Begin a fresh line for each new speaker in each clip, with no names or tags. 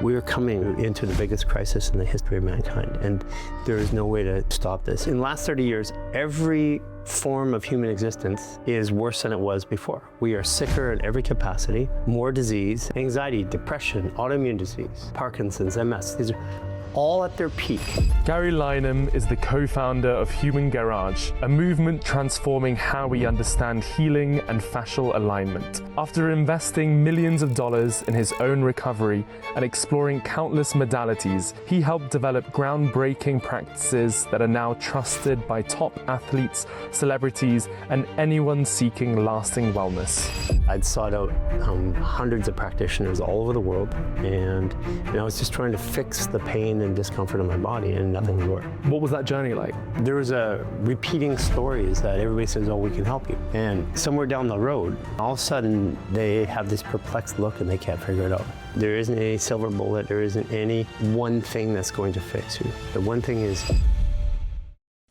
We're coming into the biggest crisis in the history of mankind, and there is no way to stop this. In the last 30 years, every form of human existence is worse than it was before. We are sicker in every capacity, more disease, anxiety, depression, autoimmune disease, Parkinson's, MS. These are all at their peak.
Garry Lineham is the co-founder of Human Garage, a movement transforming how we understand healing and fascial alignment. After investing millions of dollars in his own recovery and exploring countless modalities, he helped develop groundbreaking practices that are now trusted by top athletes, celebrities, and anyone seeking lasting wellness.
I'd sought out hundreds of practitioners all over the world, and I was just trying to fix the pain and discomfort in my body, and nothing would work.
What was that journey like?
There was a repeating stories that everybody says, oh, we can help you. And somewhere down the road, all of a sudden, they have this perplexed look and they can't figure it out. There isn't any silver bullet. There isn't any one thing that's going to fix you. The one thing is...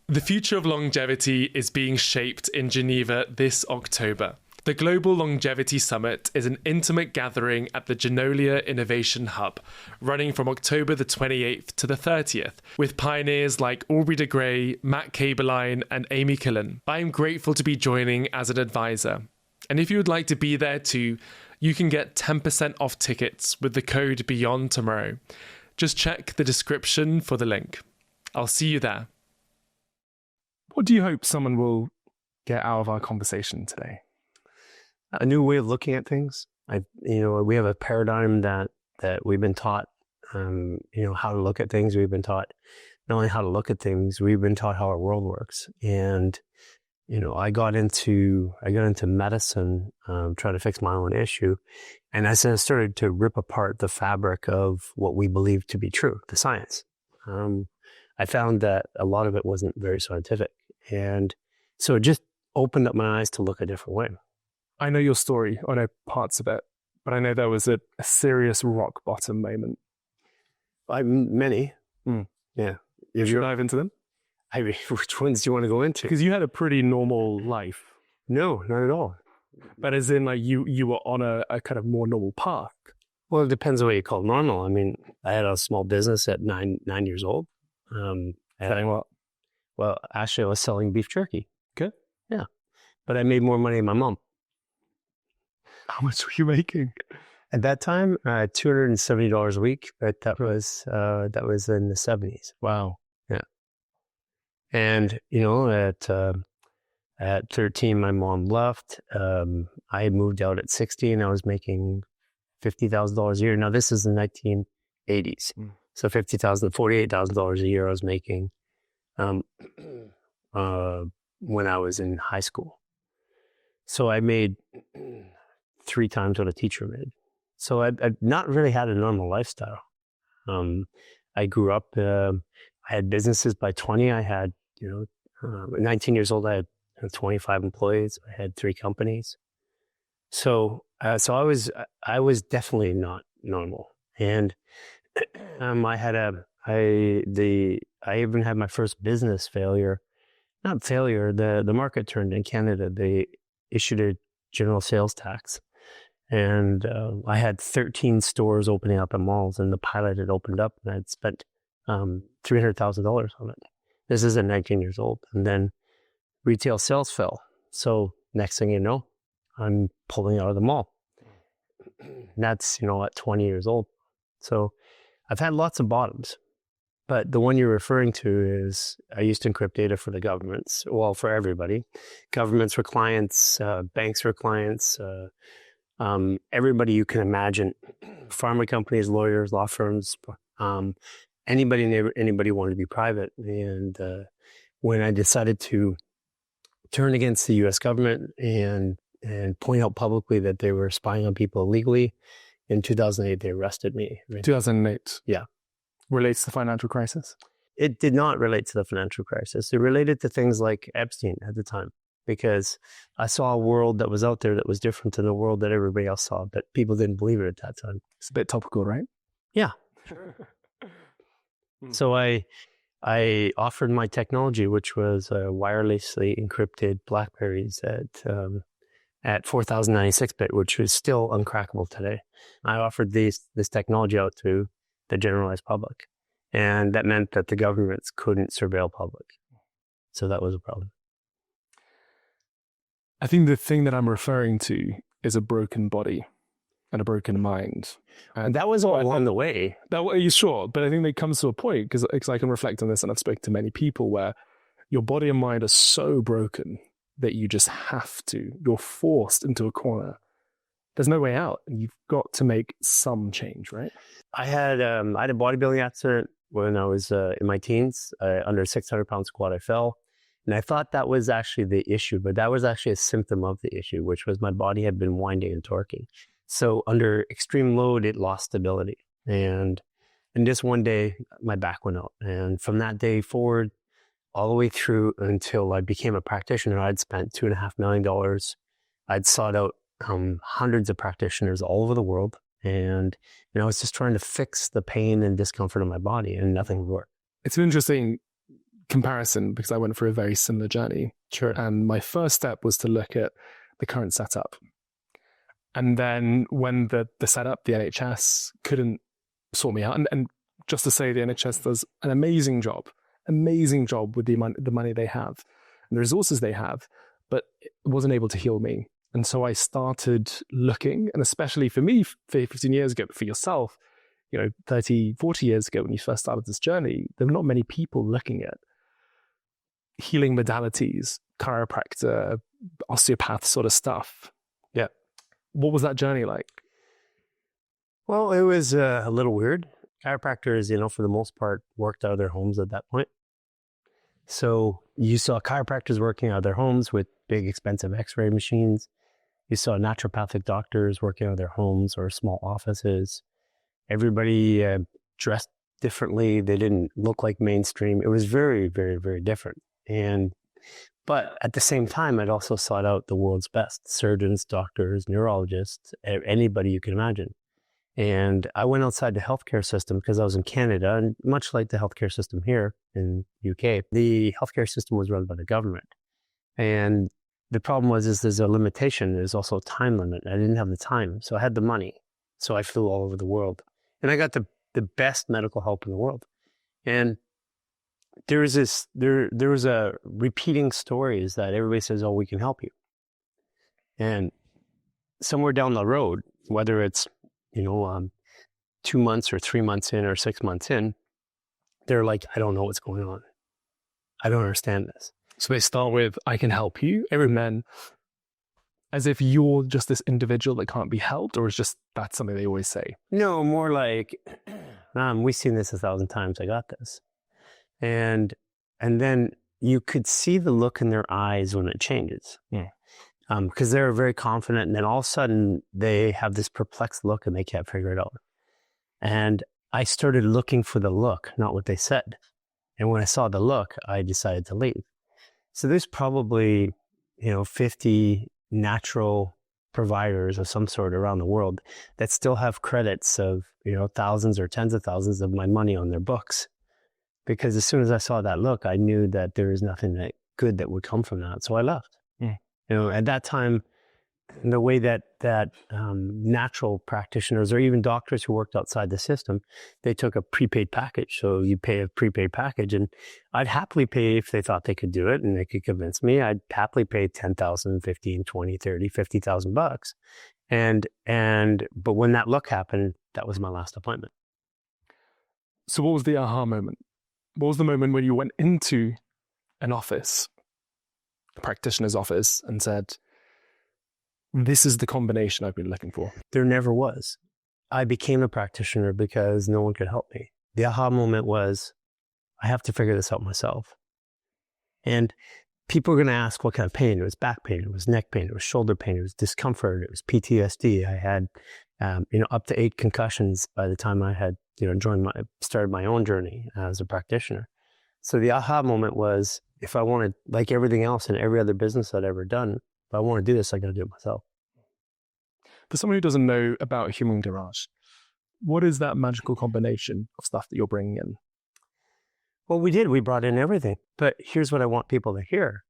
The future of longevity is being shaped in Geneva this October. The Global Longevity Summit is an intimate gathering at the Genolia Innovation Hub, running from October the 28th to the 30th, with pioneers like Aubrey de Grey, Matt Kaberlein, and Amy Killen. I am grateful to be joining as an advisor. And if you would like to be there too, you can get 10% off tickets with the code Beyond Tomorrow. Just check the description for the link. I'll see you there. What do you hope someone will get out of our conversation today?
A new way of looking at things. We have a paradigm that we've been taught, how to look at things. We've been taught not only how to look at things, we've been taught how our world works. And, I got into medicine, trying to fix my own issue. And I started to rip apart the fabric of what we believe to be true, the science. I found that a lot of it wasn't very scientific. And so it just opened up my eyes to look a different way.
I know your story, I know parts of it, but I know there was a serious rock bottom moment.
Many. Yeah.
Should I dive into them?
Which ones do you want to go into?
Because you had a pretty normal life.
No, not at all.
But as in, like, you were on a kind of more normal path.
Well, it depends on what you call normal. I mean, I had a small business at nine years old.
Selling what?
Well, actually, I was selling beef jerky.
Okay.
Yeah. But I made more money than my mom.
How much were you making?
At that time, $270 a week, but that was in the 70s.
Wow.
Yeah. And, at 13, my mom left. I had moved out at 16. I was making $50,000 a year. Now, this is the 1980s. So $48,000 a year I was making when I was in high school. So I made 3 times what a teacher made. So I've not really had a normal lifestyle. I grew up, I had businesses by 20. I had, 19 years old, I had 25 employees. I had 3 companies. So I was definitely not normal. And I even had my first business failure. Not failure, the market turned in Canada. They issued a general sales tax. And I had 13 stores opening up in malls, and the pilot had opened up, and I'd spent $300,000 on it. This is at 19 years old. And then retail sales fell. So next thing you know, I'm pulling out of the mall. And that's, at 20 years old. So I've had lots of bottoms. But the one you're referring to is I used to encrypt data for the governments, well, for everybody. Governments were clients, banks were clients, everybody you can imagine, pharma companies, lawyers, law firms, anybody wanted to be private. And when I decided to turn against the U.S. government and point out publicly that they were spying on people illegally, in 2008, they arrested me.
2008?
Yeah.
Relates to the financial crisis?
It did not relate to the financial crisis. It related to things like Epstein at the time, because I saw a world that was out there that was different than the world that everybody else saw, but people didn't believe it at that time.
It's a bit topical, right?
Yeah. So I offered my technology, which was wirelessly encrypted BlackBerries that at 4096 bit, which is still uncrackable today. I offered this technology out to the generalized public. And that meant that the governments couldn't surveil public. So that was a problem.
I think the thing that I'm referring to is a broken body and a broken mind.
And that was all along the way.
You're sure, but I think it comes to a point, because I can reflect on this, and I've spoken to many people where your body and mind are so broken that you're forced into a corner. There's no way out. You've got to make some change, right?
I had a bodybuilding accident when I was in my teens. Under a 600-pound squat, I fell. And I thought that was actually the issue, but that was actually a symptom of the issue, which was my body had been winding and torquing. So under extreme load, it lost stability. And just one day, my back went out. And from that day forward, all the way through until I became a practitioner, I'd spent $2.5 million. I'd sought out hundreds of practitioners all over the world. And I was just trying to fix the pain and discomfort of my body, and nothing would work.
It's an interesting comparison because I went through a very similar journey.
Sure.
And my first step was to look at the current setup. And then when the setup, the NHS, couldn't sort me out, and just to say the NHS does an amazing job with the money they have and the resources they have, but it wasn't able to heal me. And so I started looking, and especially for me, 15 years ago, but for yourself, 30, 40 years ago when you first started this journey, there were not many people looking at healing modalities, chiropractor, osteopath sort of stuff.
Yeah.
What was that journey like?
Well, it was a little weird. Chiropractors, for the most part, worked out of their homes at that point. So you saw chiropractors working out of their homes with big, expensive x-ray machines. You saw naturopathic doctors working out of their homes or small offices. Everybody dressed differently. They didn't look like mainstream. It was very, very, very different. But at the same time, I'd also sought out the world's best surgeons, doctors, neurologists, anybody you can imagine. And I went outside the healthcare system because I was in Canada, and much like the healthcare system here in UK, the healthcare system was run by the government. And the problem was there's a limitation. There's also a time limit. I didn't have the time, so I had the money. So I flew all over the world, and I got the best medical help in the world. And there was a repeating stories that everybody says, "Oh, we can help you." And somewhere down the road, whether it's 2 months or 3 months in or 6 months in, they're like, "I don't know what's going on. I don't understand this."
So they start with, "I can help you," everyone, as if you're just this individual that can't be helped, or is just that's something they always say?
No, more like, "We've seen this 1,000 times. I got this." And then you could see the look in their eyes when it changes.
Yeah.
Because they're very confident, and then all of a sudden they have this perplexed look and they can't figure it out. And I started looking for the look, not what they said. And when I saw the look, I decided to leave. So there's probably, 50 natural providers of some sort around the world that still have credits of, thousands or tens of thousands of my money on their books. Because as soon as I saw that look, I knew that there was nothing good that would come from that. So I left.
Yeah.
At that time, the way that natural practitioners or even doctors who worked outside the system, they took a prepaid package. So you pay a prepaid package, and I'd happily pay if they thought they could do it and they could convince me. I'd happily pay 10,000, 15, 20, 30, 50,000 bucks. But when that look happened, that was my last appointment.
So what was the aha moment? What was the moment when you went into an office, a practitioner's office, and said, "This is the combination I've been looking for"?
There never was. I became a practitioner because no one could help me. The aha moment was, I have to figure this out myself. And people are going to ask what kind of pain. It was back pain, it was neck pain, it was shoulder pain, it was discomfort, it was PTSD. I had, up to 8 concussions by the time I had, started my own journey as a practitioner. So the aha moment was, if I wanted, like everything else in every other business I'd ever done, if I want to do this, I got to do it myself.
For someone who doesn't know about Human Garage, what is that magical combination of stuff that you're bringing in? Well,
we brought in everything. But here's what I want people to hear.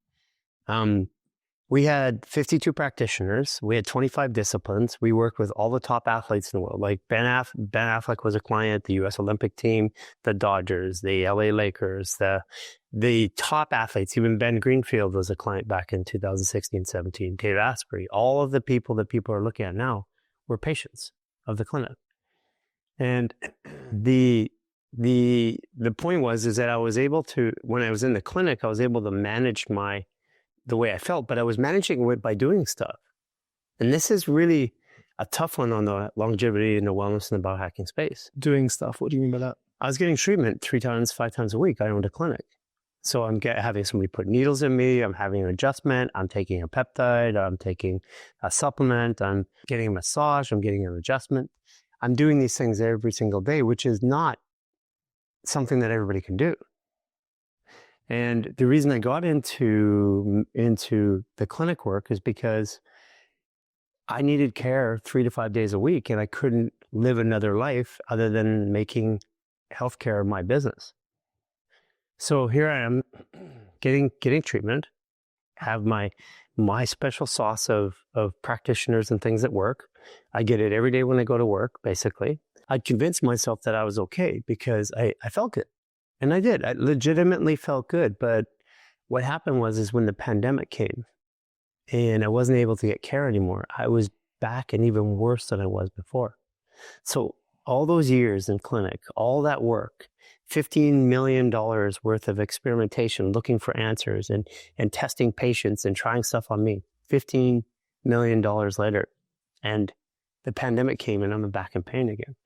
When We had 52 practitioners. We had 25 disciplines. We worked with all the top athletes in the world. Like Ben Affleck was a client, the U.S. Olympic team, the Dodgers, the L.A. Lakers, the top athletes. Even Ben Greenfield was a client back in 2016-17. Dave Asprey. All of the people that people are looking at now were patients of the clinic. And the point is that I was able to, when I was in the clinic, I was able to manage the way I felt, but I was managing it by doing stuff. And this is really a tough one on the longevity and the wellness and the biohacking space.
Doing stuff. What do you mean by that?
I was getting treatment 5 times a week. I owned a clinic. So I'm having somebody put needles in me. I'm having an adjustment. I'm taking a peptide. I'm taking a supplement. I'm getting a massage. I'm getting an adjustment. I'm doing these things every single day, which is not something that everybody can do. And the reason I got into the clinic work is because I needed care 3 to 5 days a week, and I couldn't live another life other than making healthcare my business. So here I am getting treatment, have my special sauce of practitioners and things at work. I get it every day when I go to work, basically. I convinced myself that I was okay because I felt good. And I did. I legitimately felt good. But what happened was when the pandemic came and I wasn't able to get care anymore, I was back and even worse than I was before. So all those years in clinic, all that work, $15 million worth of experimentation, looking for answers and testing patients and trying stuff on me, $15 million later. And the pandemic came and I'm back in pain again.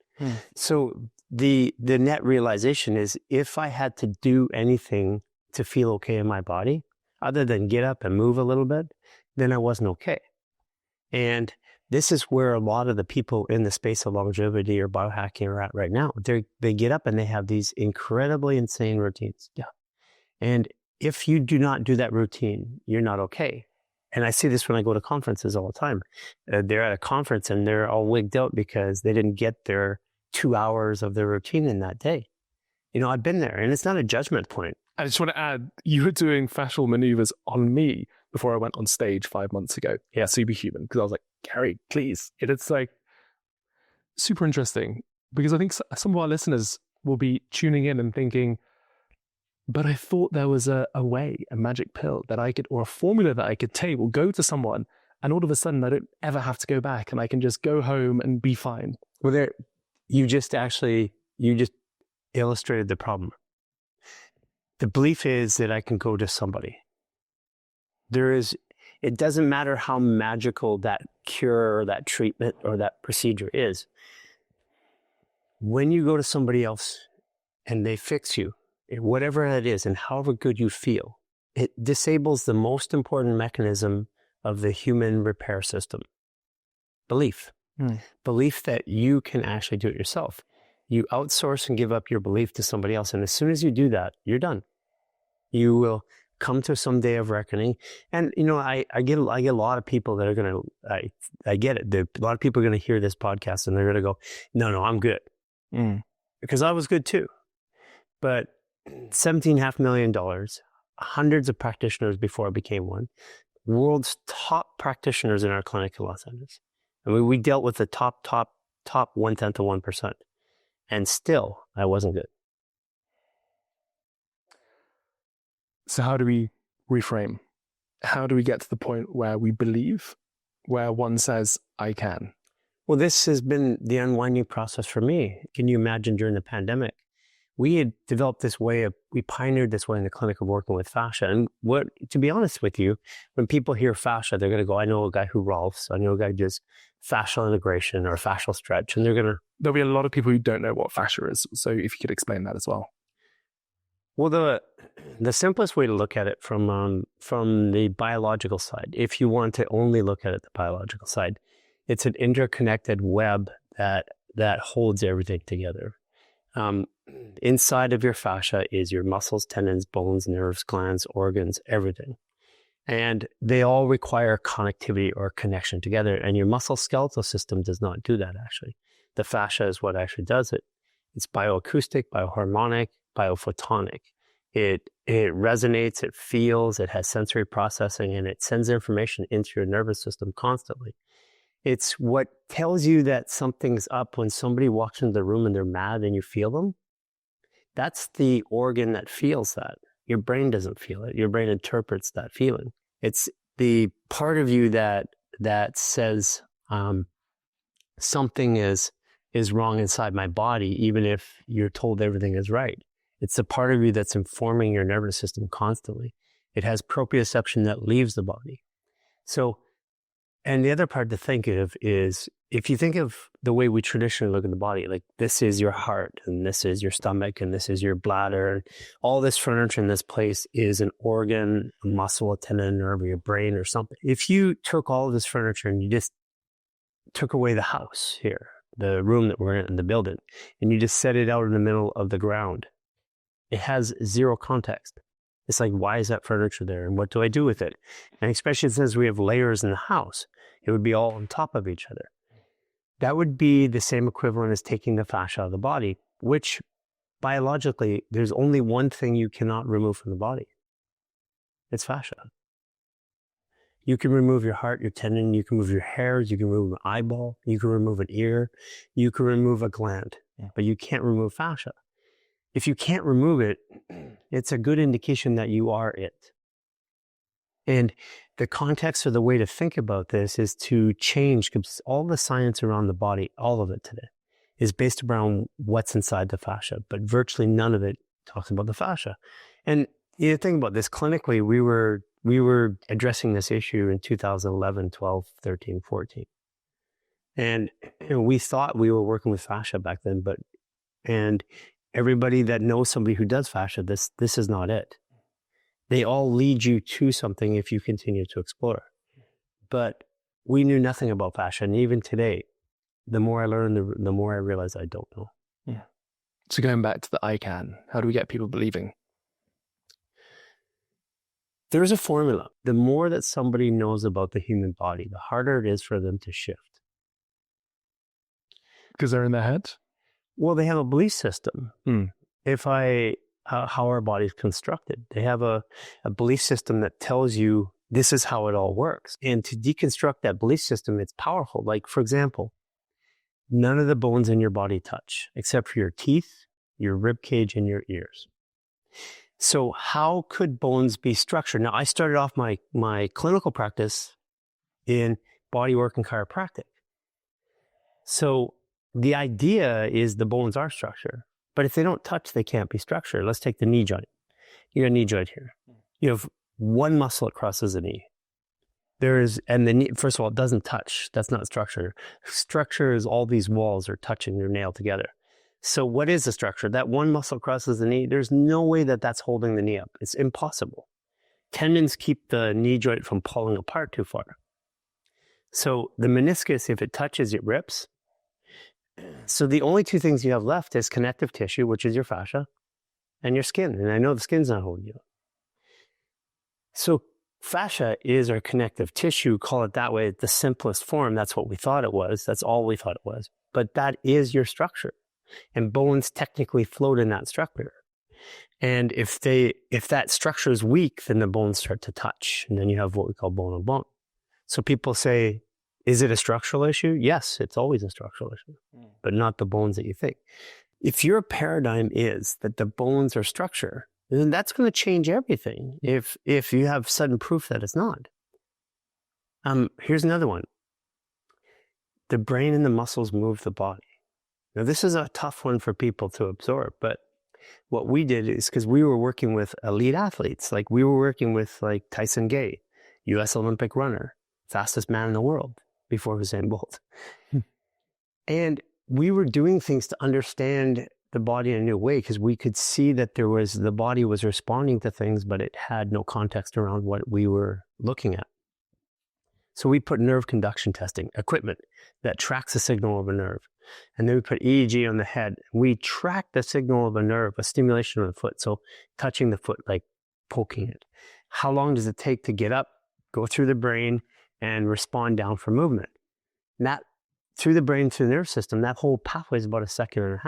So the net realization is if I had to do anything to feel okay in my body, other than get up and move a little bit, then I wasn't okay. And this is where a lot of the people in the space of longevity or biohacking are at right now. They get up and they have these incredibly insane routines. Yeah. And if you do not do that routine, you're not okay. And I see this when I go to conferences all the time. They're at a conference and they're all wigged out because they didn't get their 2 hours of their routine in that day. You know, I've been there, and it's not a judgment point.
I just want to add, you were doing fascial maneuvers on me before I went on stage 5 months ago. Yeah, Superhuman, because I was like, Garry, please. It's like super interesting because I think some of our listeners will be tuning in and thinking, but I thought there was a way, a magic pill that I could, or a formula that I could take or go to someone, and all of a sudden I don't ever have to go back and I can just go home and be fine.
Well, you just illustrated the problem. The belief is that I can go to somebody. It doesn't matter how magical that cure or that treatment or that procedure is. When you go to somebody else and they fix you, whatever that is, and however good you feel, it disables the most important mechanism of the human repair system. Belief. Belief that you can actually do it yourself. You outsource and give up your belief to somebody else. And as soon as you do that, you're done. You will come to some day of reckoning. And, you know, I get a lot of people that are going to, I get it. A lot of people are going to hear this podcast and they're going to go, no, I'm good. Because I was good too. But $17.5 million, hundreds of practitioners before I became one, world's top practitioners in our clinic in Los Angeles. I mean, we dealt with the top 1/10 of 1%. And still, I wasn't good.
So how do we reframe? How do we get to the point where we believe, where one says, I can?
Well, this has been the unwinding process for me. Can you imagine during the pandemic? We had developed we pioneered this way in the clinic of working with fascia. And to be honest with you, when people hear fascia, they're going to go, I know a guy who rolfs. I know a guy who does fascial integration or fascial stretch. And
there'll be a lot of people who don't know what fascia is. So if you could explain that as well.
Well, the simplest way to look at it from the biological side, if you want to only look at it the biological side, it's an interconnected web that holds everything together. Inside of your fascia is your muscles, tendons, bones, nerves, glands, organs, everything. And they all require connectivity or connection together. And your muscle-skeletal system does not do that, actually. The fascia is what actually does it. It's bioacoustic, bioharmonic, biophotonic. It resonates, it feels, it has sensory processing, and it sends information into your nervous system constantly. It's what tells you that something's up when somebody walks into the room and they're mad and you feel them. That's the organ that feels that. Your brain doesn't feel it. Your brain interprets that feeling. It's the part of you that says something is wrong inside my body, even if you're told everything is right. It's the part of you that's informing your nervous system constantly. It has proprioception that leaves the body. So, and the other part to think of is, if you think of the way we traditionally look at the body, like this is your heart, and this is your stomach, and this is your bladder, and all this furniture in this place is an organ, a muscle, a tendon, a nerve, or your brain, or something. If you took all of this furniture and you just took away the house here, the room that we're in the building, and you just set it out in the middle of the ground, it has zero context. It's like, why is that furniture there? And what do I do with it? And especially since we have layers in the house, it would be all on top of each other. That would be the same equivalent as taking the fascia out of the body, which biologically, there's only one thing you cannot remove from the body. It's fascia. You can remove your heart, your tendon, you can remove your hairs, you can remove an eyeball, you can remove an ear, you can remove a gland, but you can't remove fascia. If you can't remove it, it's a good indication that you are it. And the context or the way to think about this is to change, because all the science around the body, all of it today, is based around what's inside the fascia, but virtually none of it talks about the fascia. And you think about this clinically, we were addressing this issue in 2011, 12, 13, 14. And we thought we were working with fascia back then, and everybody that knows somebody who does fascia, this is not it. They all lead you to something if you continue to explore. But we knew nothing about fascia. And even today, the more I learn, the more I realize I don't know.
Yeah. So going back to the I can, how do we get people believing?
There's a formula. The more that somebody knows about the human body, the harder it is for them to shift.
Because they're in their head?
Well, they have a belief system. How our body's constructed. They have a belief system that tells you this is how it all works. And to deconstruct that belief system, it's powerful. Like, for example, none of the bones in your body touch, except for your teeth, your rib cage, and your ears. So how could bones be structured? Now, I started off my clinical practice in bodywork and chiropractic. So the idea is the bones are structure. But if they don't touch, they can't be structured. Let's take the knee joint. You got a knee joint here. You have one muscle that crosses the knee. And the knee, first of all, it doesn't touch. That's not structure. Structure is all these walls are touching, they're nailed together. So what is the structure? That one muscle crosses the knee. There's no way that that's holding the knee up. It's impossible. Tendons keep the knee joint from pulling apart too far. So the meniscus, if it touches, it rips. So the only two things you have left is connective tissue, which is your fascia, and your skin. And I know the skin's not holding you up. So fascia is our connective tissue, call it that way, the simplest form. That's what we thought it was. That's all we thought it was. But that is your structure. And bones technically float in that structure. And if that structure is weak, then the bones start to touch. And then you have what we call bone on bone. So people say, is it a structural issue? Yes, it's always a structural issue, but not the bones that you think. If your paradigm is that the bones are structure, then that's going to change everything if you have sudden proof that it's not. Here's another one. The brain and the muscles move the body. Now, this is a tough one for people to absorb, but what we did is, because we were working with elite athletes, like we were working with like Tyson Gay, U.S. Olympic runner, fastest man in the world before Usain Bolt. And we were doing things to understand the body in a new way, because we could see that the body was responding to things, but it had no context around what we were looking at. So we put nerve conduction testing equipment that tracks the signal of a nerve. And then we put EEG on the head. We track the signal of a nerve, a stimulation of the foot. So touching the foot, like poking it. How long does it take to get up, go through the brain, and respond down for movement? And that, through the brain, through the nerve system, that whole pathway is about 1.5 seconds.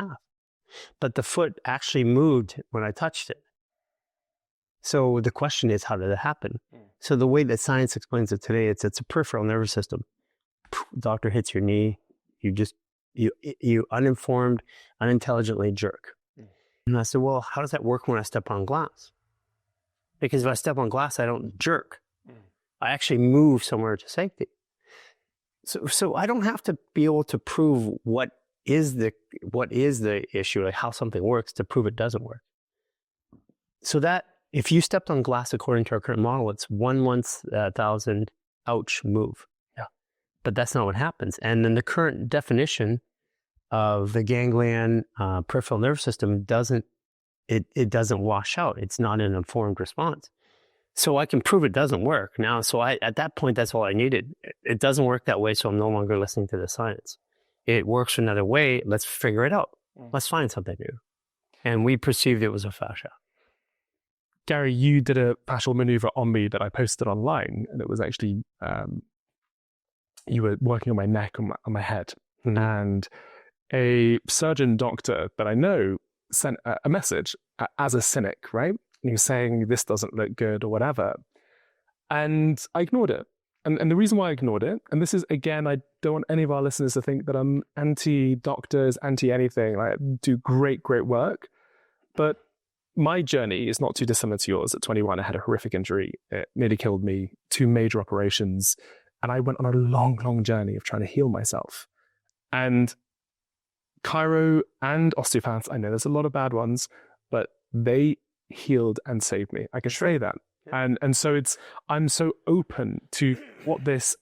But the foot actually moved when I touched it. So the question is, how did it happen? So the way that science explains it today, it's a peripheral nervous system. Doctor hits your knee, you uninformed, unintelligently jerk. And I said, well, how does that work when I step on glass? Because if I step on glass, I don't jerk. I actually move somewhere to safety. So I don't have to be able to prove what is the issue, like how something works, to prove it doesn't work. So that if you stepped on glass according to our current model, it's 1/1000 ouch move. Yeah. But that's not what happens. And then the current definition of the ganglion peripheral nervous system doesn't wash out. It's not an informed response. So I can prove it doesn't work now. So at that point, that's all I needed. It doesn't work that way, so I'm no longer listening to the science. It works another way. Let's figure it out. Let's find something new. And we perceived it was a fascia.
Garry, you did a fascial maneuver on me that I posted online, and it was actually you were working on my neck, on my head, and a surgeon doctor that I know sent a message as a cynic, right? And he was saying this doesn't look good or whatever, and I ignored it. And the reason why I ignored it, and this is, again, I don't want any of our listeners to think that I'm anti-doctors, anti-anything. Like, I do great work, but my journey is not too dissimilar to yours. At 21, I had a horrific injury. It nearly killed me, 2 major operations. And I went on a long journey of trying to heal myself. And chiro and osteopaths, I know there's a lot of bad ones, but they healed and saved me. I can say that. Yeah. And so I'm so open to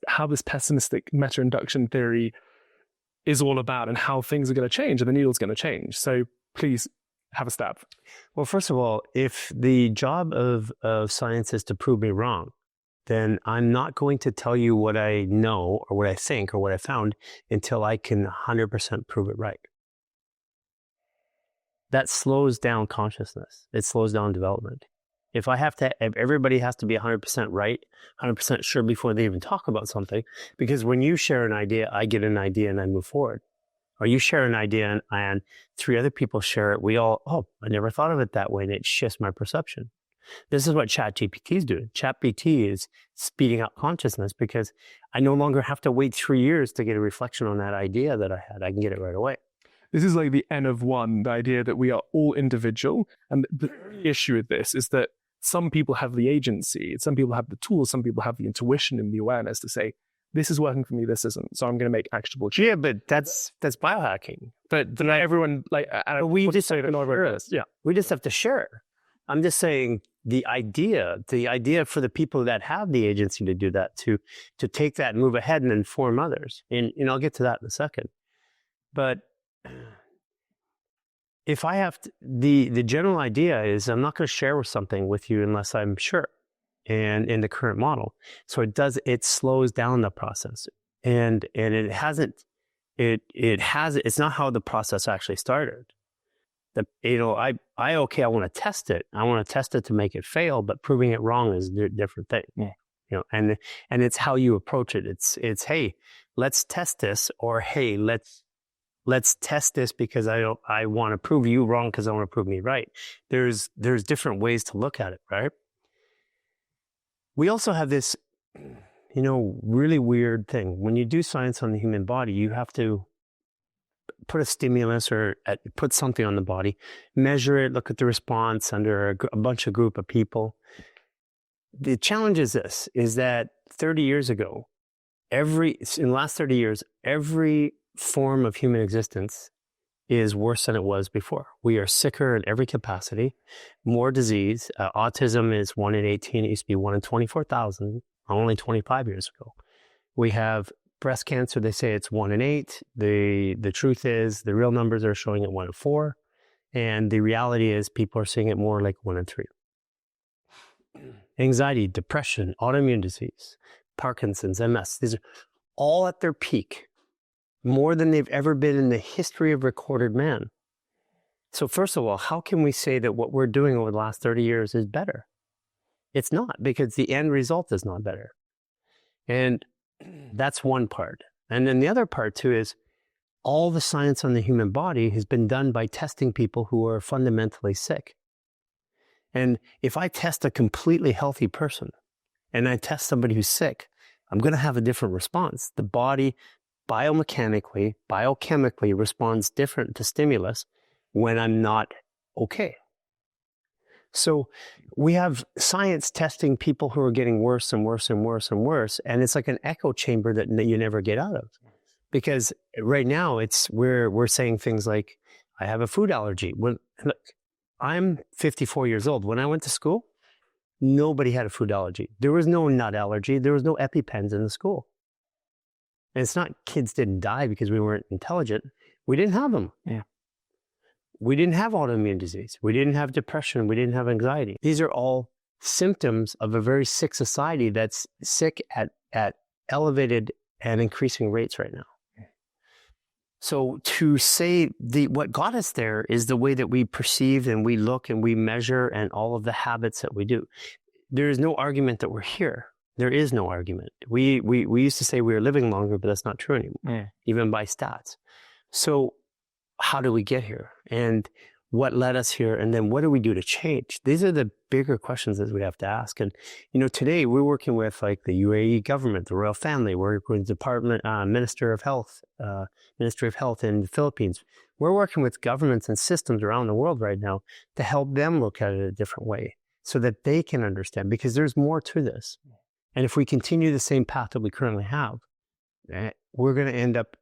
how this pessimistic meta-induction theory is all about and how things are going to change and the needle's going to change. So please, have a stab.
Well, first of all, if the job of science is to prove me wrong, then I'm not going to tell you what I know or what I think or what I found until I can 100% prove it right. That slows down consciousness. It slows down development. If everybody has to be 100% right, 100% sure before they even talk about something, because when you share an idea, I get an idea and I move forward. Or you share an idea and 3 other people share it. We all, I never thought of it that way, and it shifts my perception. This is what ChatGPT is doing. ChatGPT is speeding up consciousness because I no longer have to wait 3 years to get a reflection on that idea that I had. I can get it right away.
This is like the N of 1, the idea that we are all individual. And the issue with this is that some people have the agency, some people have the tools, some people have the intuition and the awareness to say, this is working for me, this isn't. So I'm going to make actionable change.
Yeah, but that's biohacking. But
not everyone,
we just have to share. I'm just saying the idea for the people that have the agency to do that, to take that and move ahead and inform others. And I'll get to that in a second. But if I have to, the general idea is I'm not going to share something with you unless I'm sure. And in the current model. So it slows down the process. And it's not how the process actually started. I want to test it. I want to test it to make it fail, but proving it wrong is a different thing. Yeah. And it's how you approach it. It's hey, let's test this, or hey, let's test this because I want to prove you wrong because I want to prove me right. There's different ways to look at it, right? We also have this, really weird thing. When you do science on the human body, you have to put a stimulus or put something on the body, measure it, look at the response under a bunch of group of people. The challenge is that 30 years ago, in the last 30 years, every form of human existence is worse than it was before. We are sicker in every capacity, more disease. Autism is 1 in 18. It used to be 1 in 24,000 only 25 years ago. We have breast cancer. They say it's 1 in 8. The truth is the real numbers are showing it 1 in 4. And the reality is people are seeing it more like 1 in 3. Anxiety, depression, autoimmune disease, Parkinson's, MS. These are all at their peak. More than they've ever been in the history of recorded man. So first of all, how can we say that what we're doing over the last 30 years is better? It's not, because the end result is not better. And that's one part. And then the other part too is all the science on the human body has been done by testing people who are fundamentally sick. And if I test a completely healthy person and I test somebody who's sick, I'm going to have a different response. The body biomechanically, biochemically responds different to stimulus when I'm not okay. So we have science testing people who are getting worse and worse and worse and worse. And it's like an echo chamber that you never get out of. Because right now we're saying things like, I have a food allergy. Look, I'm 54 years old. When I went to school, nobody had a food allergy. There was no nut allergy. There was no EpiPens in the school. And it's not kids didn't die because we weren't intelligent. We didn't have them.
Yeah.
We didn't have autoimmune disease. We didn't have depression. We didn't have anxiety. These are all symptoms of a very sick society that's sick at elevated and increasing rates right now. So to say what got us there is the way that we perceive and we look and we measure and all of the habits that we do. There is no argument that we're here. There is no argument. We used to say we were living longer, but that's not true anymore, even by stats. So how do we get here? And what led us here? And then what do we do to change? These are the bigger questions that we have to ask. And, today we're working with like the UAE government, the royal family. We're working with the Ministry of Health in the Philippines. We're working with governments and systems around the world right now to help them look at it a different way so that they can understand, because there's more to this. And if we continue the same path that we currently have, we're going to end up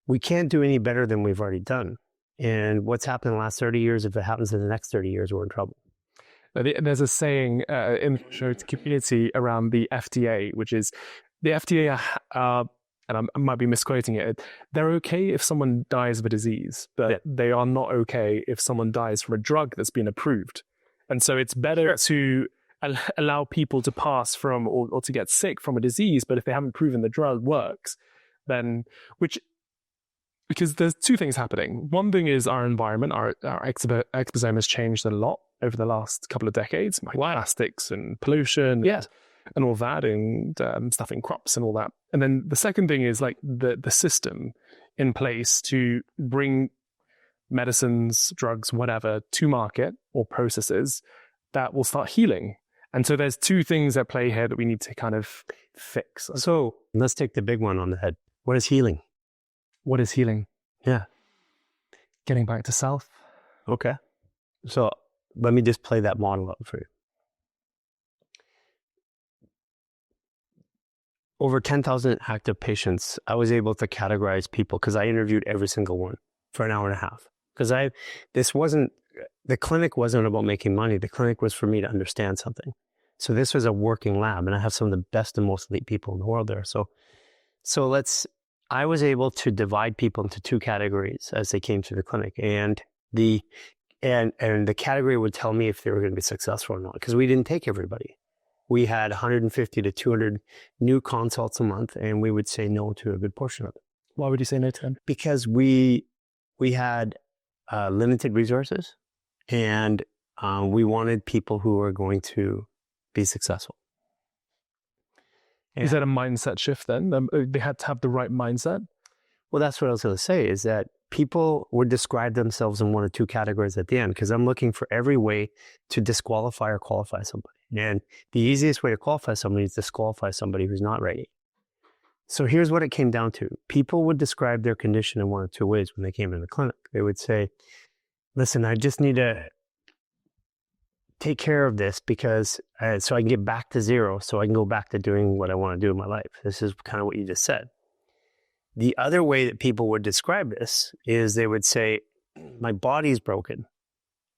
we can't do any better than we've already done. And what's happened in the last 30 years, if it happens in the next 30 years, we're in trouble.
There's a saying in the community around the FDA, which is the FDA and I might be misquoting it, they're okay if someone dies of a disease, but they are not okay if someone dies from a drug that's been approved. And so it's better to allow people to pass from or to get sick from a disease, but if they haven't proven the drug works, then because there's two things happening. One thing is our environment, our exposome has changed a lot over the last couple of decades. Plastics and pollution and all that, and stuff in crops and all that. And then the second thing is like the system in place to bring medicines, drugs, whatever, to market or processes that will start healing. And so there's two things at play here that we need to kind of fix.
So let's take the big one on the head. What is healing?
What is healing?
Yeah.
Getting back to self.
Okay. So let me just play that model out for you. Over 10,000 active patients, I was able to categorize people because I interviewed every single one for an hour and a half. Because the clinic wasn't about making money. The clinic was for me to understand something. So this was a working lab, and I have some of the best and most elite people in the world there. So I was able to divide people into two categories as they came to the clinic, and the category would tell me if they were going to be successful or not, because we didn't take everybody. We had 150 to 200 new consults a month, and we would say no to a good portion of it.
Why would you say no to them?
Because we had limited resources, and we wanted people who were going to be successful.
Is that a mindset shift then? They had to have the right mindset?
Well, that's what I was going to say, is that people would describe themselves in one or two categories at the end, because I'm looking for every way to disqualify or qualify somebody. And the easiest way to qualify somebody is disqualify somebody who's not ready. So here's what it came down to. People would describe their condition in one or two ways when they came into the clinic. They would say, listen, I just need to take care of this because so I can get back to zero, so I can go back to doing what I want to do in my life. This is kind of what you just said. The other way that people would describe this is they would say, my body's broken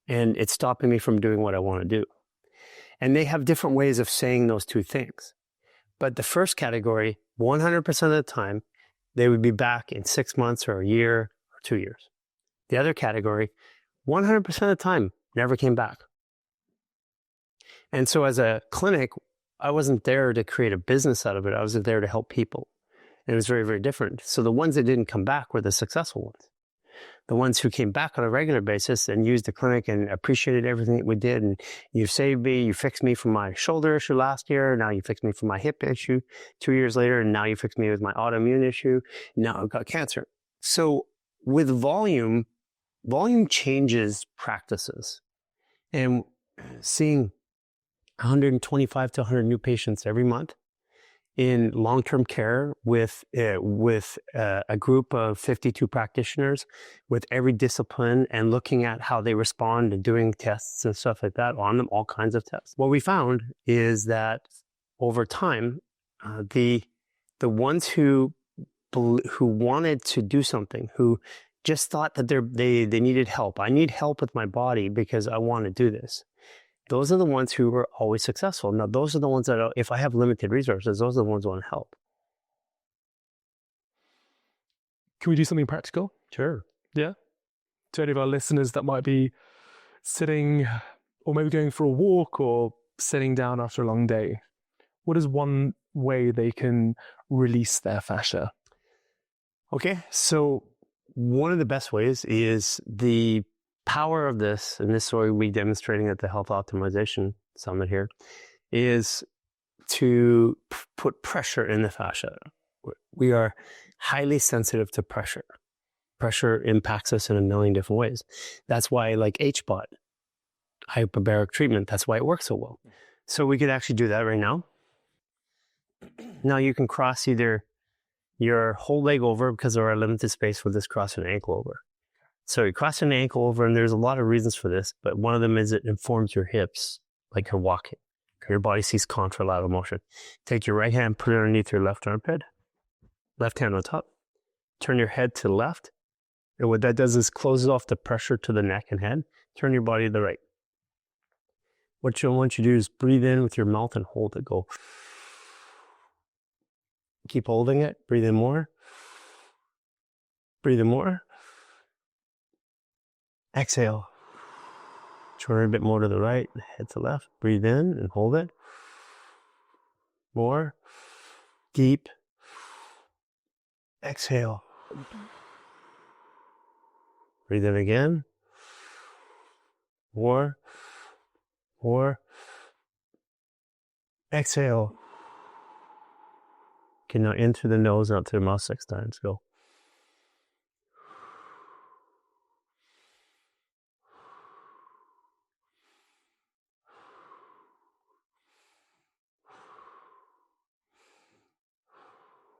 and it's stopping me from doing what I want to do. And they have different ways of saying those two things. But the first category, 100% of the time, they would be back in 6 months or a year or 2 years. The other category, 100% of the time, never came back. And so as a clinic, I wasn't there to create a business out of it. I was there to help people. And it was very, very different. So the ones that didn't come back were the successful ones. The ones who came back on a regular basis and used the clinic and appreciated everything that we did. And you saved me, you fixed me from my shoulder issue last year. Now you fixed me from my hip issue 2 years later. And now you fixed me with my autoimmune issue. Now I've got cancer. So with volume, volume changes practices. And seeing 125 to 100 new patients every month in long-term care with a group of 52 practitioners with every discipline, and looking at how they respond and doing tests and stuff like that on them, all kinds of tests. What we found is that over time, the ones who wanted to do something, who just thought that they needed help. I need help with my body because I want to do this. Those are the ones who were always successful. Now, those are the ones that, if I have limited resources, those are the ones who want to help.
Can we do something practical?
Sure.
Yeah. To any of our listeners that might be sitting, or maybe going for a walk, or sitting down after a long day, what is one way they can release their fascia?
Okay. So one of the best ways is the power of this, and this is what we'll be demonstrating at the Health Optimization Summit here, is to put pressure in the fascia. We are highly sensitive to pressure. Pressure impacts us in a million different ways. That's why, like HBOT, hyperbaric treatment, that's why it works so well. So we could actually do that right now. Now you can cross either your whole leg over, because of our limited space, with this cross an ankle over. So you cross an ankle over, and there's a lot of reasons for this, but one of them is it informs your hips, like you're walking. Your body sees contralateral motion. Take your right hand, put it underneath your left armpit, left hand on top, turn your head to the left, and what that does is closes off the pressure to the neck and head. Turn your body to the right. What you want you to do is breathe in with your mouth and hold it. Go. Keep holding it. Breathe in more. Breathe in more. Exhale. Turn a bit more to the right, head to left. Breathe in and hold it. More. Deep. Exhale. Breathe in again. More. More. Exhale. Okay, now in through the nose, out through the mouth 6 times. Go.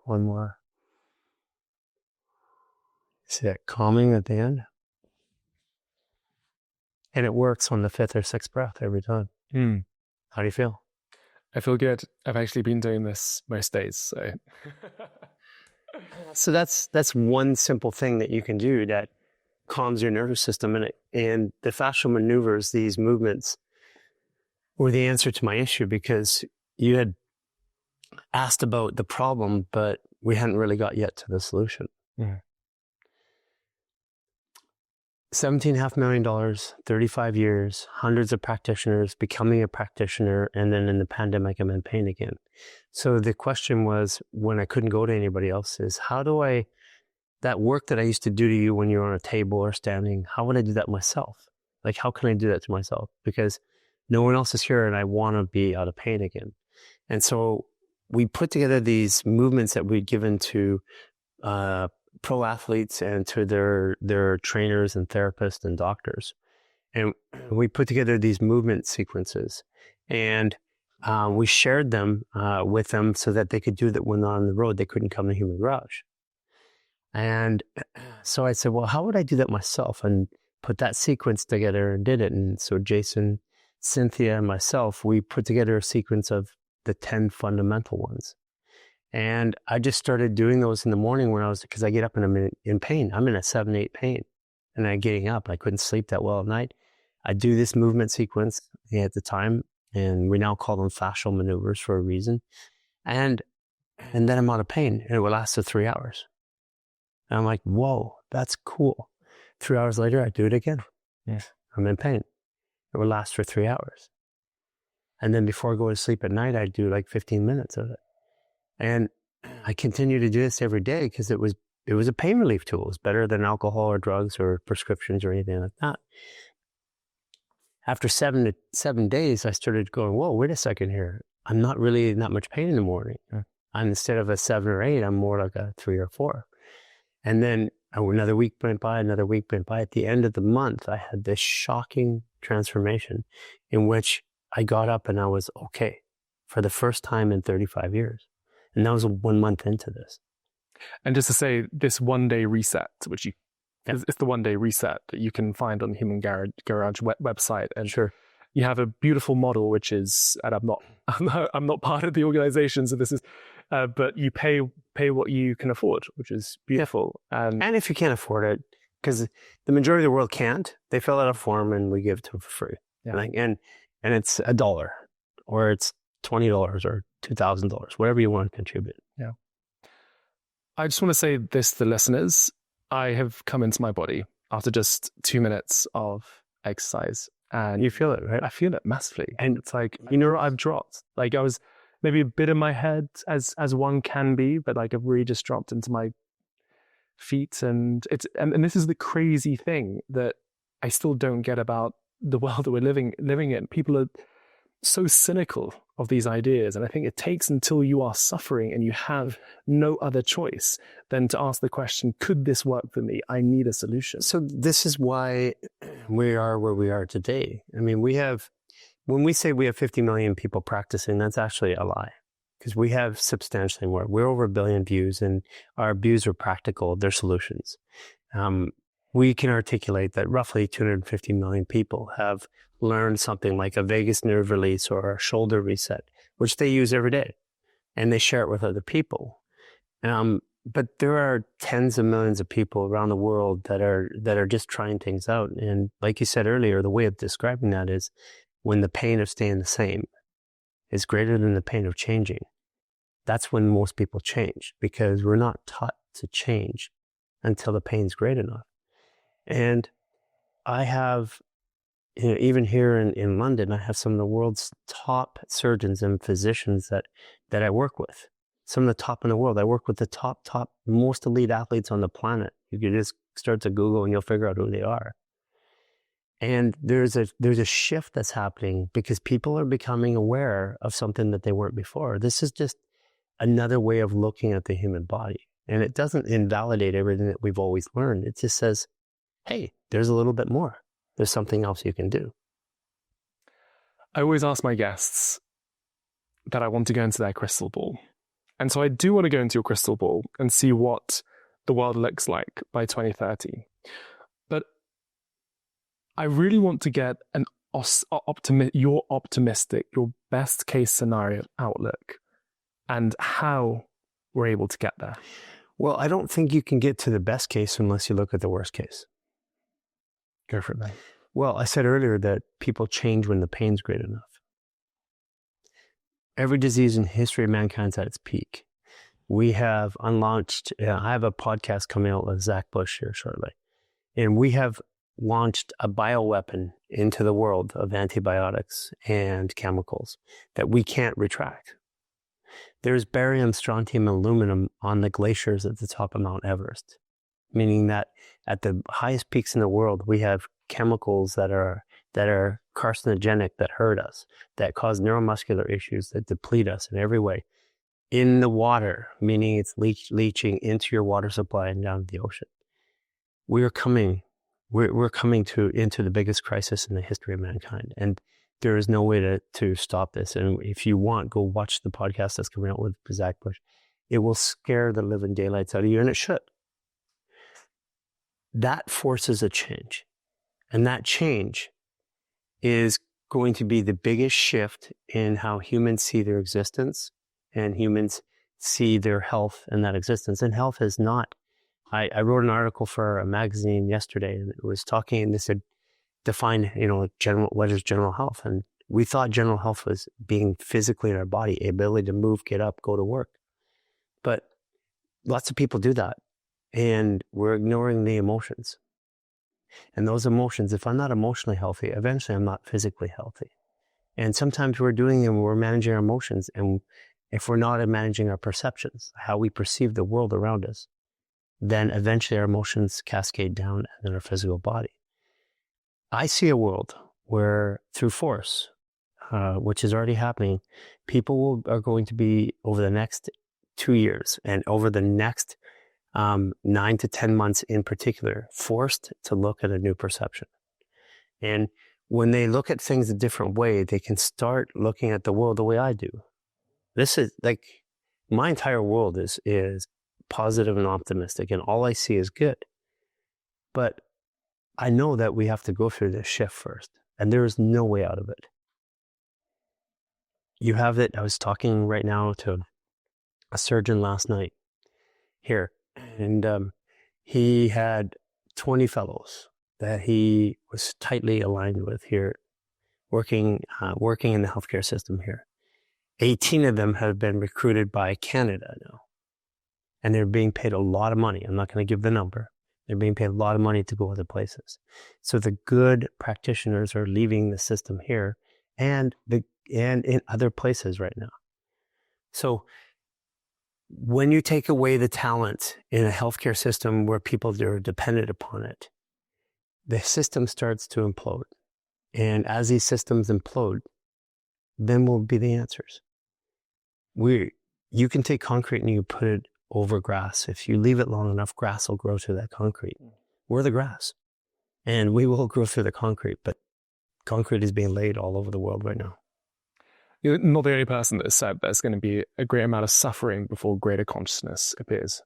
One more. See that calming at the end? And it works on the 5th or 6th breath every time. How do you feel?
I feel good. I've actually been doing this most days, so.
So that's one simple thing that you can do that calms your nervous system. And the fascial maneuvers, these movements, were the answer to my issue, because you had asked about the problem, but we hadn't really got yet to the solution. $17.5 million, 35 years, hundreds of practitioners, becoming a practitioner, and then in the pandemic, I'm in pain again. So the question was, when I couldn't go to anybody else, is how do I, that work that I used to do to you when you're on a table or standing, how would I do that myself? Like, how can I do that to myself? Because no one else is here and I want to be out of pain again. And so we put together these movements that we'd given to pro athletes and to their trainers and therapists and doctors. And we put together these movement sequences, and we shared them with them so that they could do that when they're on the road. They couldn't come to Human Garage. And so I said, well, how would I do that myself? And put that sequence together and did it. And so Jason, Cynthia, and myself, we put together a sequence of the 10 fundamental ones. And I just started doing those in the morning because I get up and I'm in pain. I'm in a 7-8 pain. And I'm getting up. I couldn't sleep that well at night. I do this movement sequence at the time, and we now call them fascial maneuvers for a reason. And then I'm out of pain, and it would last for 3 hours. And I'm like, whoa, that's cool. 3 hours later, I do it again. I'm in pain. It would last for 3 hours. And then before I go to sleep at night, I do like 15 minutes of it. And I continue to do this every day because it was a pain relief tool. It was better than alcohol or drugs or prescriptions or anything like that. After 7 days, I started going, whoa, wait a second here. I'm not really in that much pain in the morning. I'm, instead of a 7 or 8, I'm more like a 3 or 4. And then Another week went by, another week went by. At the end of the month, I had this shocking transformation in which I got up and I was okay for the first time in 35 years. And that was 1 month into this.
And just to say, this 1 day reset, which it's the 1 day reset that you can find on the Human Garage website. And
Sure.
You have a beautiful model, which is, and I'm not part of the organization, so this is, but you pay what you can afford, which is beautiful. And
if you can't afford it, because the majority of the world can't, they fill out a form and we give it to them for free.
Yeah.
And it's $1 or it's $20 or $2,000, whatever you want to contribute.
Yeah. I just want to say this to the listeners. I have come into my body after just 2 minutes of exercise. And
you feel it, right?
I feel it massively.
And
it's like, I've dropped. Like I was maybe a bit in my head as one can be, but like I've really just dropped into my feet. And this is the crazy thing that I still don't get about the world that we're living in. People are so cynical of these ideas. And I think it takes until you are suffering and you have no other choice than to ask the question, could this work for me? I need a solution.
So this is why we are where we are today. I mean, when we say we have 50 million people practicing, that's actually a lie, because we have substantially more. We're over 1 billion views, and our views are practical. They're solutions. We can articulate that roughly 250 million people have learned something like a vagus nerve release or a shoulder reset, which they use every day, and they share it with other people. But there are tens of millions of people around the world that are just trying things out. And like you said earlier, the way of describing that is when the pain of staying the same is greater than the pain of changing. That's when most people change, because we're not taught to change until the pain's great enough. And I have, even here in London, I have some of the world's top surgeons and physicians that I work with. Some of the top in the world. I work with the top, most elite athletes on the planet. You can just start to Google and you'll figure out who they are. And there's a shift that's happening because people are becoming aware of something that they weren't before. This is just another way of looking at the human body. And it doesn't invalidate everything that we've always learned. It just says, hey, there's a little bit more. There's something else you can do.
I always ask my guests that I want to go into their crystal ball. And so I do want to go into your crystal ball and see what the world looks like by 2030. But I really want to get your optimistic, your best case scenario outlook and how we're able to get there.
Well, I don't think you can get to the best case unless you look at the worst case.
Go for it, man.
Well, I said earlier that people change when the pain's great enough. Every disease in history of mankind's at its peak. We have unlaunched, I have a podcast coming out with Zach Bush here shortly, and we have launched a bioweapon into the world of antibiotics and chemicals that we can't retract. There's barium, strontium, and aluminum on the glaciers at the top of Mount Everest, meaning that at the highest peaks in the world, we have chemicals that are carcinogenic, that hurt us, that cause neuromuscular issues, that deplete us in every way. In the water, meaning it's leaching into your water supply and down to the ocean. We're coming into the biggest crisis in the history of mankind, and there is no way to stop this. And if you want, go watch the podcast that's coming out with Zach Bush. It will scare the living daylights out of you, and it should. That forces a change. And that change is going to be the biggest shift in how humans see their existence and humans see their health and that existence. And health is not, I wrote an article for a magazine yesterday, and it was talking, and they said, define, what is general health? And we thought general health was being physically in our body, ability to move, get up, go to work. But lots of people do that, and we're ignoring the emotions. And those emotions, if I'm not emotionally healthy, eventually I'm not physically healthy. And sometimes we're doing it and we're managing our emotions. And if we're not managing our perceptions, how we perceive the world around us, then eventually our emotions cascade down in our physical body. I see a world where through force, which is already happening, people are going to be over the next 2 years and over the next 9 to 10 months in particular, forced to look at a new perception. And when they look at things a different way, they can start looking at the world the way I do. This is like, my entire world is positive and optimistic, and all I see is good. But I know that we have to go through this shift first, and there is no way out of it. You have it. I was talking right now to a surgeon last night here, and he had 20 fellows that he was tightly aligned with here, working in the healthcare system here. 18 of them have been recruited by Canada now, and they're being paid a lot of money. I'm not going to give the number. They're being paid a lot of money to go other places. So the good practitioners are leaving the system here and in other places right now. So when you take away the talent in a healthcare system where people are dependent upon it, the system starts to implode. And as these systems implode, then will be the answers. You can take concrete and you put it over grass. If you leave it long enough, grass will grow through that concrete. We're the grass. And we will grow through the concrete, but concrete is being laid all over the world right now.
You're not the only person that has said there's going to be a great amount of suffering before greater consciousness appears.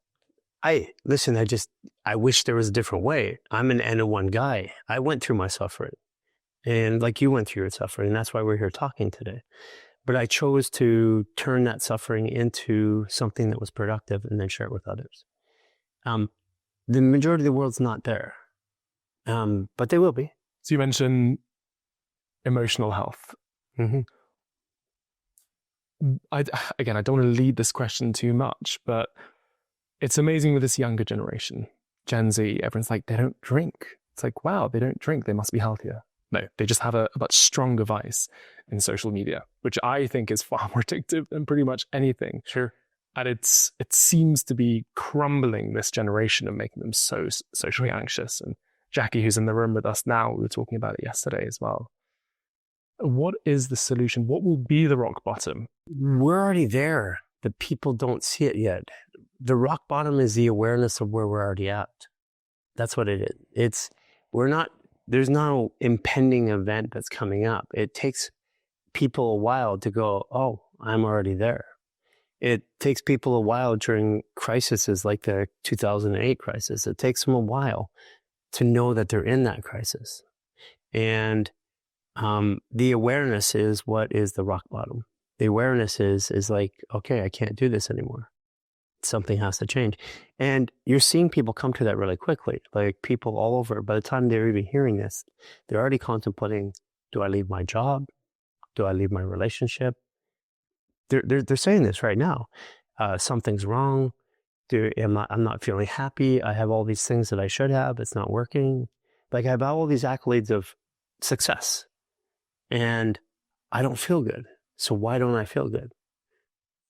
I wish there was a different way. I'm an N-1 guy. I went through my suffering. And like you went through your suffering, and that's why we're here talking today. But I chose to turn that suffering into something that was productive and then share it with others. The majority of the world's not there, but they will be.
So you mentioned emotional health.
Mm-hmm.
I don't want to lead this question too much, but it's amazing with this younger generation, Gen Z, everyone's like, they don't drink. It's like, wow, they don't drink. They must be healthier. No, they just have a much stronger vice in social media, which I think is far more addictive than pretty much anything.
Sure.
And it seems to be crumbling this generation and making them so socially anxious. And Jackie, who's in the room with us now, we were talking about it yesterday as well. What is the solution? What will be the rock bottom?
We're already there. The people don't see it yet. The rock bottom is the awareness of where we're already at. That's what it is. There's no impending event that's coming up. It takes people a while to go, oh, I'm already there. It takes people a while during crises like the 2008 crisis. It takes them a while to know that they're in that crisis. And the awareness is what is the rock bottom. The awareness is like, okay, I can't do this anymore. Something has to change. And you're seeing people come to that really quickly. Like people all over, by the time they're even hearing this, they're already contemplating, do I leave my job? Do I leave my relationship? They're saying this right now. Something's wrong. I'm not feeling happy. I have all these things that I should have. It's not working. Like I have all these accolades of success and I don't feel good. So why don't I feel good?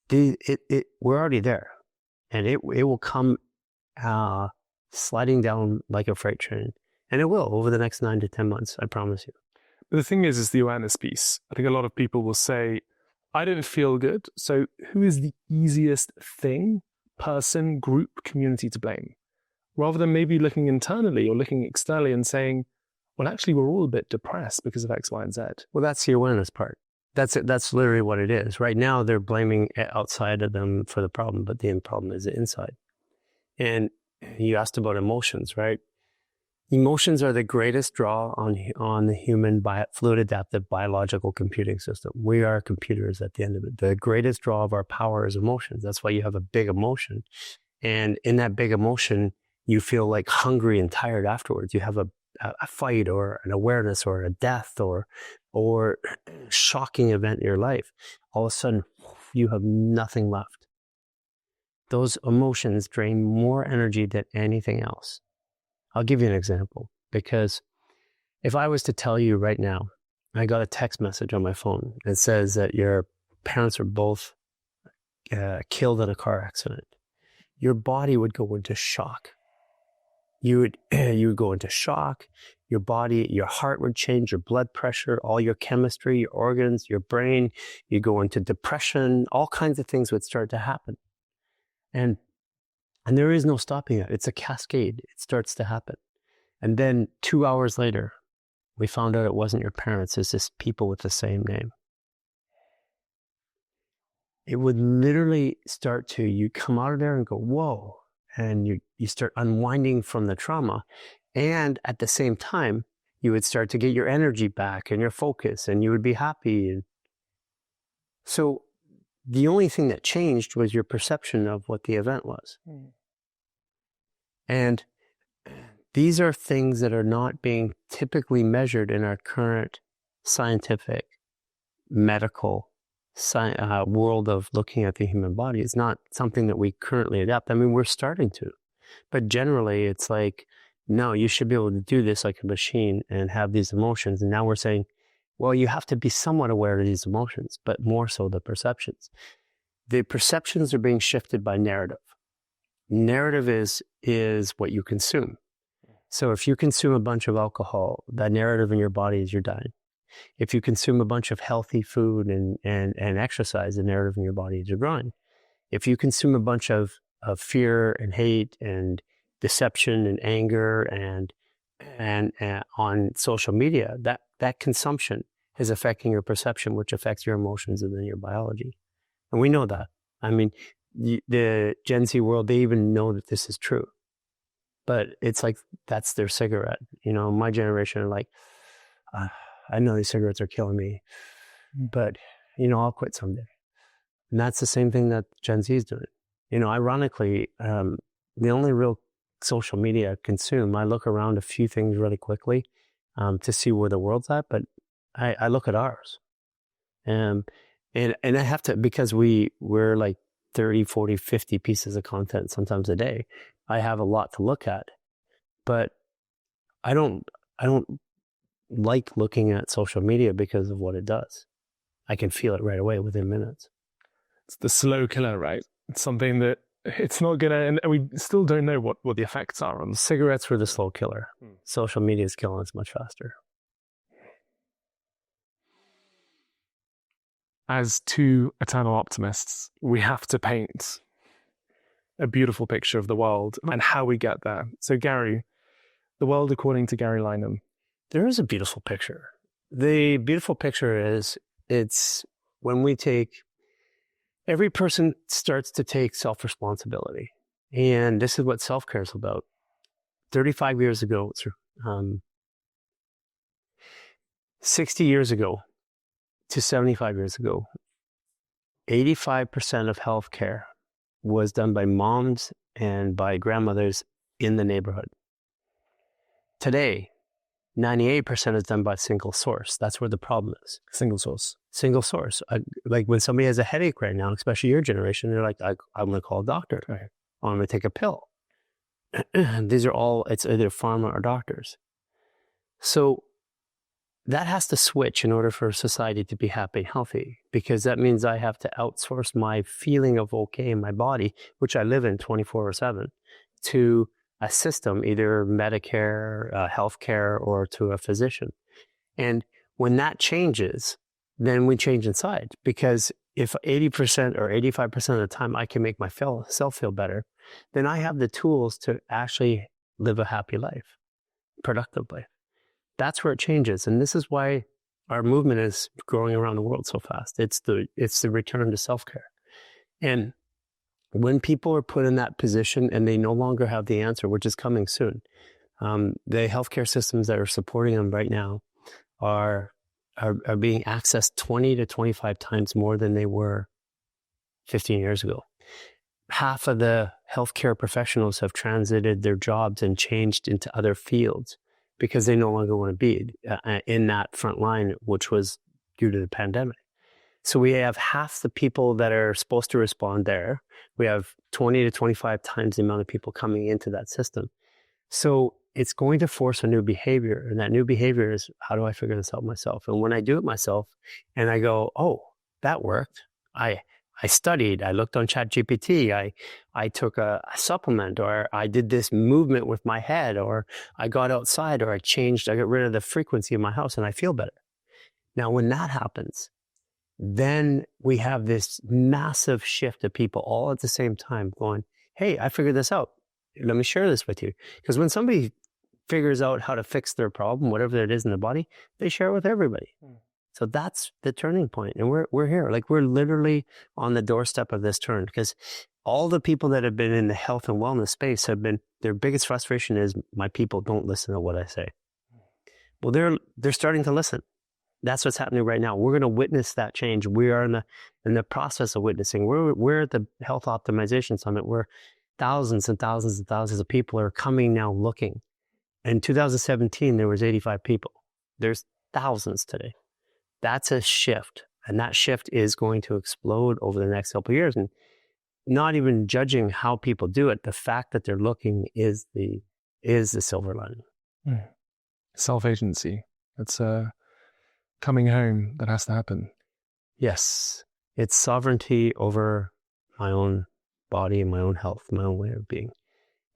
We're already there. And it will come sliding down like a freight train. And it will over the next 9 to 10 months, I promise you.
But the thing is the awareness piece. I think a lot of people will say, I don't feel good. So who is the easiest thing, person, group, community to blame? Rather than maybe looking internally or looking externally and saying, well, actually, we're all a bit depressed because of X, Y, and Z.
Well, that's the awareness part. That's it. That's literally what it is. Right now, they're blaming outside of them for the problem, but the problem is inside. And you asked about emotions, right? Emotions are the greatest draw on the human fluid adaptive biological computing system. We are computers at the end of it. The greatest draw of our power is emotions. That's why you have a big emotion. And in that big emotion, you feel like hungry and tired afterwards. You have a fight or an awareness or a death or shocking event in your life. All of a sudden, you have nothing left. Those emotions drain more energy than anything else. I'll give you an example, because if I was to tell you right now, I got a text message on my phone that says that your parents are both killed in a car accident, your body would go into shock. You would go into shock. Your body, your heart would change, your blood pressure, all your chemistry, your organs, your brain. You go into depression. All kinds of things would start to happen. And And there is no stopping it. It's a cascade. It starts to happen. And then 2 hours later, we found out it wasn't your parents. It's just people with the same name. It would literally start to, you come out of there and go, whoa. And you start unwinding from the trauma. And at the same time, you would start to get your energy back and your focus, and you would be happy. And so the only thing that changed was your perception of what the event was. And these are things that are not being typically measured in our current scientific, medical world of looking at the human body. It's not something that we currently adapt. I mean, we're starting to, but generally it's like, no, you should be able to do this like a machine and have these emotions. And now we're saying, well, you have to be somewhat aware of these emotions, but more so the perceptions. The perceptions are being shifted by narrative. Narrative is what you consume. So if you consume a bunch of alcohol, that narrative in your body is you're dying. If you consume a bunch of healthy food and exercise, the narrative in your body is you're growing. If you consume a bunch of fear and hate and deception and anger and on social media, that consumption is affecting your perception, which affects your emotions and then your biology. And we know that. I mean, the Gen Z world, they even know that this is true. But it's like, that's their cigarette. You know, my generation are like, I know these cigarettes are killing me, but, you know, I'll quit someday. And that's the same thing that Gen Z is doing. You know, ironically, the only real social media I consume, I look around a few things really quickly to see where the world's at, but I look at ours. And I have to, because we're like 30, 40, 50 pieces of content sometimes a day. I have a lot to look at, but I don't like looking at social media because of what it does. I can feel it right away within minutes.
It's the slow killer, right? It's something that it's not gonna, and we still don't know what the effects are on.
Cigarettes were the slow killer. Social media is killing us much faster.
As two eternal optimists, we have to paint a beautiful picture of the world and how we get there. So Garry, the world according to Garry Lineham.
There is a beautiful picture. The beautiful picture is, it's when we take, every person starts to take self-responsibility. And this is what self-care is about. 35 years ago, 60 years ago to 75 years ago, 85% of healthcare was done by moms and by grandmothers in the neighborhood. Today, 98% is done by single source. That's where the problem is.
Single source.
Single source. Like when somebody has a headache right now, especially your generation, they're like, I'm going to call a doctor.
Right.
I'm going to take a pill. These are all, it's either pharma or doctors. So that has to switch in order for society to be happy and healthy, because that means I have to outsource my feeling of okay in my body, which I live in 24/7, to a system, either Medicare, healthcare, or to a physician. And when that changes, then we change inside. Because if 80% or 85% of the time I can make myself feel better, then I have the tools to actually live a happy life, productive life. That's where it changes. And this is why our movement is growing around the world so fast. It's the return to self-care. And when people are put in that position and they no longer have the answer, which is coming soon, the healthcare systems that are supporting them right now are being accessed 20 to 25 times more than they were 15 years ago. Half of the healthcare professionals have transited their jobs and changed into other fields because they no longer want to be in that front line, which was due to the pandemic. So we have half the people that are supposed to respond there. We have 20 to 25 times the amount of people coming into that system. So it's going to force a new behavior. And that new behavior is, how do I figure this out myself? And when I do it myself and I go, oh, that worked. I studied, I looked on ChatGPT, I took a supplement, or I did this movement with my head, or I got outside, or I got rid of the frequency in my house and I feel better. Now, when that happens, then we have this massive shift of people all at the same time going, hey, I figured this out. Let me share this with you. Because when somebody figures out how to fix their problem, whatever it is in the body, they share it with everybody. So that's the turning point. And we're here. Like, we're literally on the doorstep of this turn, because all the people that have been in the health and wellness space their biggest frustration is, my people don't listen to what I say. Well, they're starting to listen. That's what's happening right now. We're going to witness that change. We are in the process of witnessing. We're at the Health Optimization Summit, where thousands and thousands and thousands of people are coming now looking. In 2017, there was 85 people. There's thousands today. That's a shift. And that shift is going to explode over the next couple of years. And not even judging how people do it, the fact that they're looking is the silver lining.
Self-agency. It's coming home that has to happen.
Yes. It's sovereignty over my own body and my own health, my own way of being.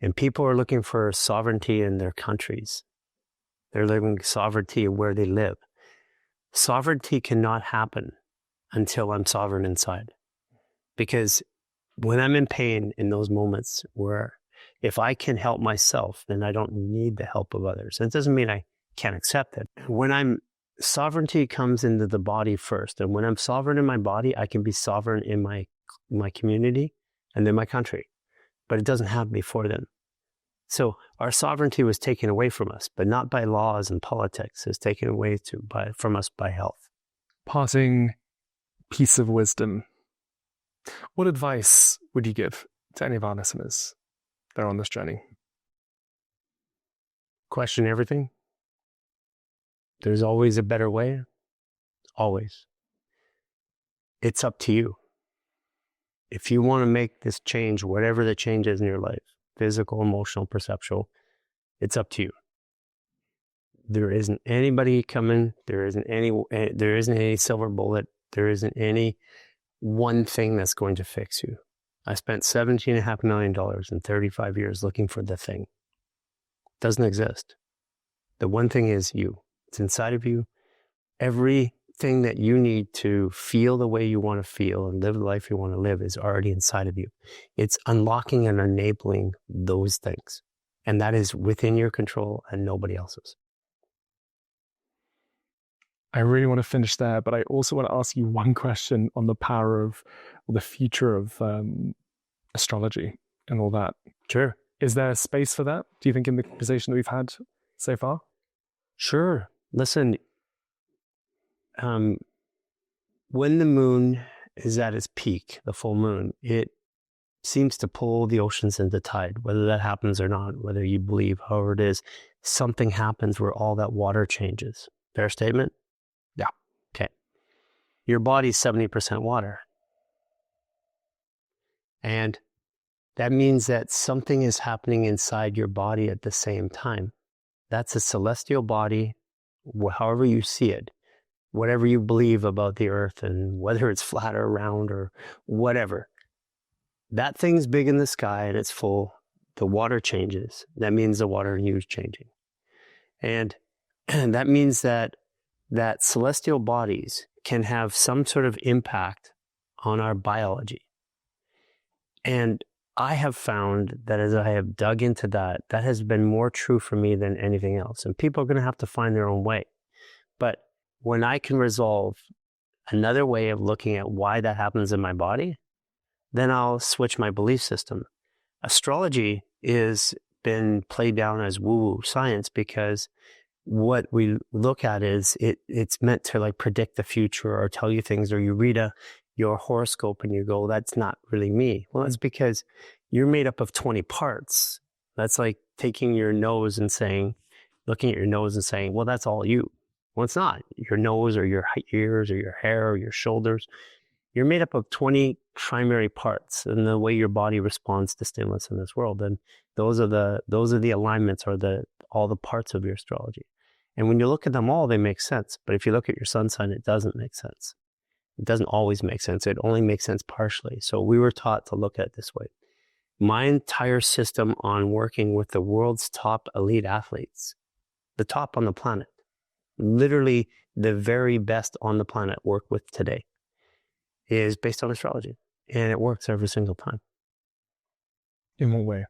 And people are looking for sovereignty in their countries. They're living sovereignty where they live. Sovereignty cannot happen until I'm sovereign inside. Because when I'm in pain in those moments where if I can help myself, then I don't need the help of others. It doesn't mean I can't accept it. Sovereignty comes into the body first. And when I'm sovereign in my body, I can be sovereign in my community and then my country. But it doesn't happen before then. So our sovereignty was taken away from us, but not by laws and politics. It's taken away from us by health.
Parting piece of wisdom. What advice would you give to any of our listeners that are on this journey?
Question everything. There's always a better way. Always. It's up to you. If you want to make this change, whatever the change is in your life, physical, emotional, perceptual, it's up to you. There isn't anybody coming. There isn't any silver bullet. There isn't any one thing that's going to fix you. I spent $17.5 million in 35 years looking for the thing. It doesn't exist. The one thing is you. It's inside of you. Everything that you need to feel the way you want to feel and live the life you want to live is already inside of you. It's unlocking and enabling those things. And that is within your control and nobody else's.
I really want to finish there, but I also want to ask you one question on the power of, or the future of astrology and all that.
Sure.
Is there space for that, do you think, in the conversation that we've had so far?
Sure. Listen, when the moon is at its peak, the full moon, it seems to pull the oceans into tide. Whether that happens or not, whether you believe, however it is, something happens where all that water changes. Fair statement?
Yeah.
Okay. Your body's 70% water. And that means that something is happening inside your body at the same time. That's a celestial body, however you see it, whatever you believe about the earth and whether it's flat or round or whatever. That thing's big in the sky and it's full. The water changes. That means the water in you is changing. And that means that celestial bodies can have some sort of impact on our biology. And I have found that as I have dug into that has been more true for me than anything else. And people are going to have to find their own way. But when I can resolve another way of looking at why that happens in my body, then I'll switch my belief system. Astrology is been played down as woo-woo science because what we look at is it's meant to like predict the future or tell you things, or you read your horoscope and you go, that's not really me. Well, that's because you're made up of 20 parts. That's like taking your nose and looking at your nose and saying, well, that's all you. Well, it's not. Your nose or your ears or your hair or your shoulders. You're made up of 20 primary parts and the way your body responds to stimulus in this world. And those are the alignments or all the parts of your astrology. And when you look at them all, they make sense. But if you look at your sun sign, it doesn't make sense. It doesn't always make sense. It only makes sense partially. So we were taught to look at it this way. My entire system on working with the world's top elite athletes, the top on the planet, literally the very best on the planet work with today, is based on astrology. And it works every single time.
In what way?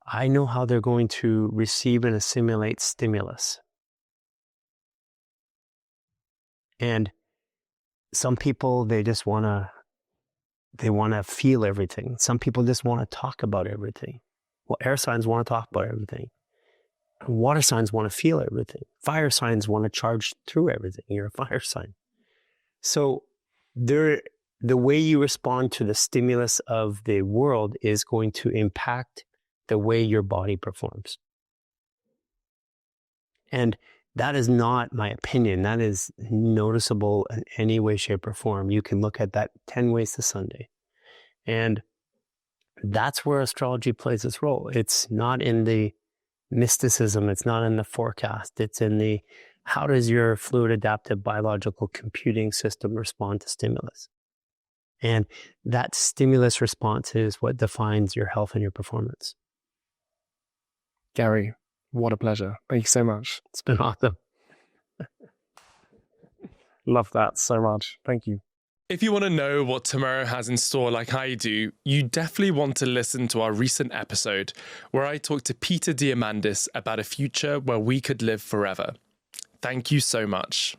I know how they're going to receive and assimilate stimulus. And some people, they want to feel everything. Some people just want to talk about everything. Well, air signs want to talk about everything. Water signs want to feel everything. Fire signs want to charge through everything. You're a fire sign. So the way you respond to the stimulus of the world is going to impact the way your body performs. And that is not my opinion. That is noticeable in any way, shape, or form. You can look at that 10 ways to Sunday. And that's where astrology plays its role. It's not in the mysticism. It's not in the forecast. It's in the, how does your fluid adaptive biological computing system respond to stimulus? And that stimulus response is what defines your health and your performance.
Garry, what a pleasure. Thank you so much.
It's been awesome.
Love that so much. Thank you.
If you want to know what tomorrow has in store like I do, you definitely want to listen to our recent episode where I talked to Peter Diamandis about a future where we could live forever. Thank you so much.